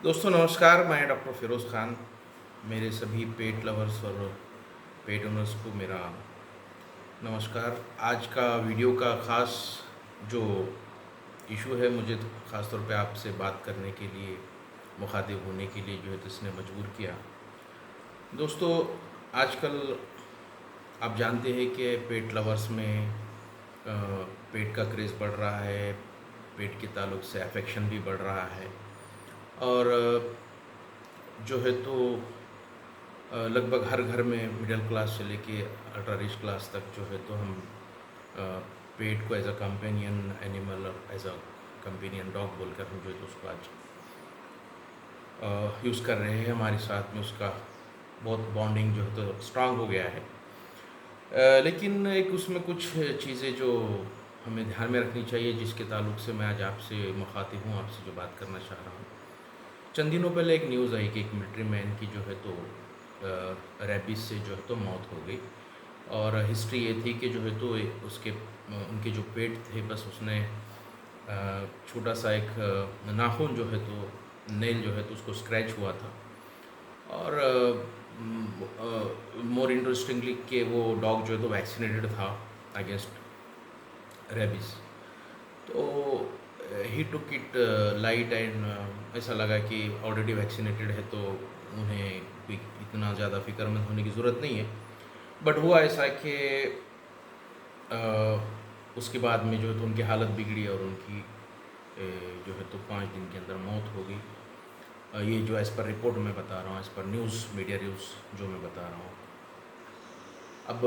दोस्तों नमस्कार, मैं डॉक्टर फ़िरोज़ ख़ान। मेरे सभी पेट लवर्स और पेट ओनर्स को मेरा नमस्कार। आज का वीडियो का ख़ास जो इशू है, मुझे तो ख़ास तौर पे आपसे बात करने के लिए, मुख़ातिब होने के लिए जो है तो इसने मजबूर किया। दोस्तों, आजकल आप जानते हैं कि पेट लवर्स में पेट का क्रेज़ बढ़ रहा है, पेट के ताल्लुक से अफेक्शन भी बढ़ रहा है और जो है तो लगभग हर घर में मिडिल क्लास से लेके अल्ट्रा रिच क्लास तक जो है तो हम अ, पेट को एज अ कंपेनियन एनिमल और एज अ कंपेनियन डॉग बोलकर हम जो है तो उसको आज यूज़ कर रहे हैं। हमारे साथ में उसका बहुत बॉन्डिंग जो है तो स्ट्रांग हो गया है। लेकिन एक उसमें कुछ चीज़ें जो हमें ध्यान में रखनी चाहिए, जिसके ताल्लुक से मैं आज आपसे मुखातिब हूँ, आपसे जो बात करना चाह रहा हूँ। चंद दिनों पहले एक न्यूज़ आई कि एक मिलिट्री मैन की जो है तो रेबीज से जो है तो मौत हो गई। और हिस्ट्री ये थी कि जो है तो उसके उनके जो पेट थे, बस उसने छोटा सा एक नाखून जो है तो नेल जो है तो उसको स्क्रैच हुआ था। और मोर इंटरेस्टिंगली कि वो डॉग जो है तो वैक्सीनेटेड था अगेंस्ट रेबीज। तो ही टुक इट लाइट एंड ऐसा लगा कि ऑलरेडी वैक्सीनेटेड है तो उन्हें कोई इतना ज़्यादा फिक्रमंद होने की ज़रूरत नहीं है। बट हुआ ऐसा कि उसके बाद में जो है तो उनकी हालत बिगड़ी और उनकी जो है तो 5 दिन के अंदर मौत हो गई। ये जो एज़ पर रिपोर्ट मैं बता रहा हूँ, as per news media news जो मैं बता रहा हूँ। अब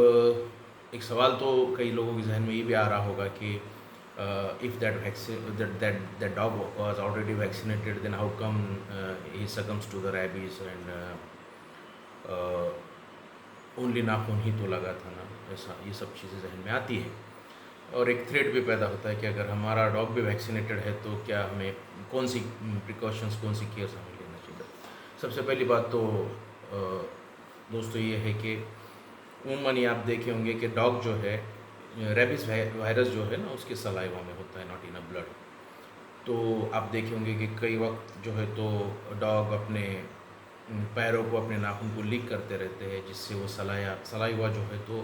एक सवाल तो कई लोगों के जहन में ये भी आ रहा होगा कि if that vaccine that dog was already vaccinated, then how come he succumbs to the rabies and only नाखून ही तो लगा था ना। ऐसा ये सब चीज़ें जहन में आती है और एक थ्रेट भी पैदा होता है कि अगर हमारा डॉग भी वैक्सीनेटेड है तो क्या हमें कौन सी प्रिकॉशंस, कौन सी केयर्स हमें लेना चाहिए। सबसे पहली बात तो दोस्तों ये है कि उमूमन ये आप देखे होंगे कि डॉग जो है, रेबिस वायरस जो है ना, उसके सलाइवा में होता है, नॉट इन अ ब्लड। तो आप देखे होंगे कि कई वक्त जो है तो डॉग अपने पैरों को, अपने नाखून को लीक करते रहते हैं, जिससे वो सलाइवा जो है तो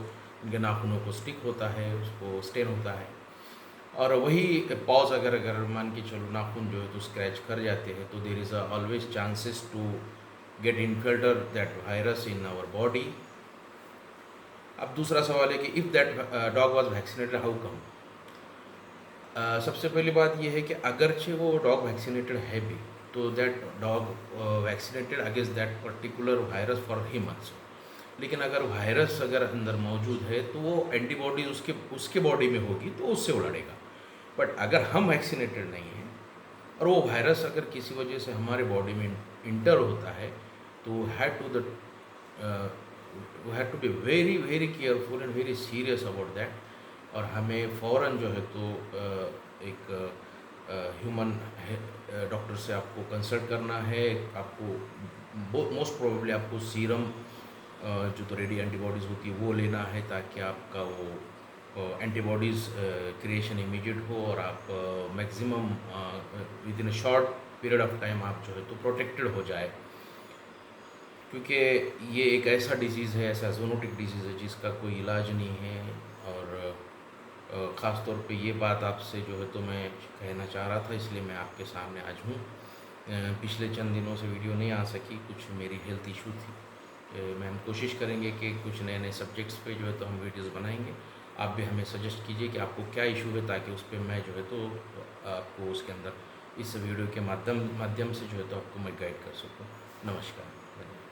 उनके नाखूनों को स्टिक होता है, उसको स्टेन होता है। और वही पॉज अगर अगर मान के चलो नाखून जो है तो स्क्रैच कर जाते हैं, तो there is always chances to get infiltrate that virus in our body. अब दूसरा सवाल है कि if that dog was vaccinated, how come. सबसे पहली बात यह है कि अगरचे वो डॉग वैक्सीनेटेड है भी, तो that dog vaccinated against that particular virus for him also. लेकिन अगर वायरस अगर अंदर मौजूद है तो वो एंटीबॉडीज उसके उसके बॉडी में होगी तो उससे वो लड़ेगा। बट अगर हम वैक्सीनेटेड नहीं हैं और वो वायरस अगर किसी वजह से हमारे बॉडी में इंटर होता है, तो we have to be very very careful and very serious about that. और हमें फ़ौरन जो है तो एक ह्यूमन डॉक्टर से आपको कंसल्ट करना है। आपको मोस्ट प्रोबेबली आपको सीरम जो तो रेडी एंटीबॉडीज़ होती है वो लेना है, ताकि आपका वो एंटीबॉडीज़ क्रिएशन इमीडिएट हो और आप maximum with in a short period of time आप जो है तो प्रोटेक्टेड हो जाए। क्योंकि ये एक ऐसा डिज़ीज़ है, ऐसा ज़ूनोटिक डिज़ीज़ है जिसका कोई इलाज नहीं है। और ख़ास तौर पे ये बात आपसे जो है तो मैं कहना चाह रहा था, इसलिए मैं आपके सामने आज हूँ। पिछले चंद दिनों से वीडियो नहीं आ सकी, कुछ मेरी हेल्थ इशू थी। मैं हम कोशिश करेंगे कि कुछ नए नए सब्जेक्ट्स पे जो है तो हम वीडियोज़ बनाएंगे। आप भी हमें सजेस्ट कीजिए कि आपको क्या इशू है, ताकि उस पर मैं जो है तो आपको उसके अंदर इस वीडियो के माध्यम माध्यम से जो है तो आपको मैं गाइड कर सकूँ। नमस्कार, धन्यवाद।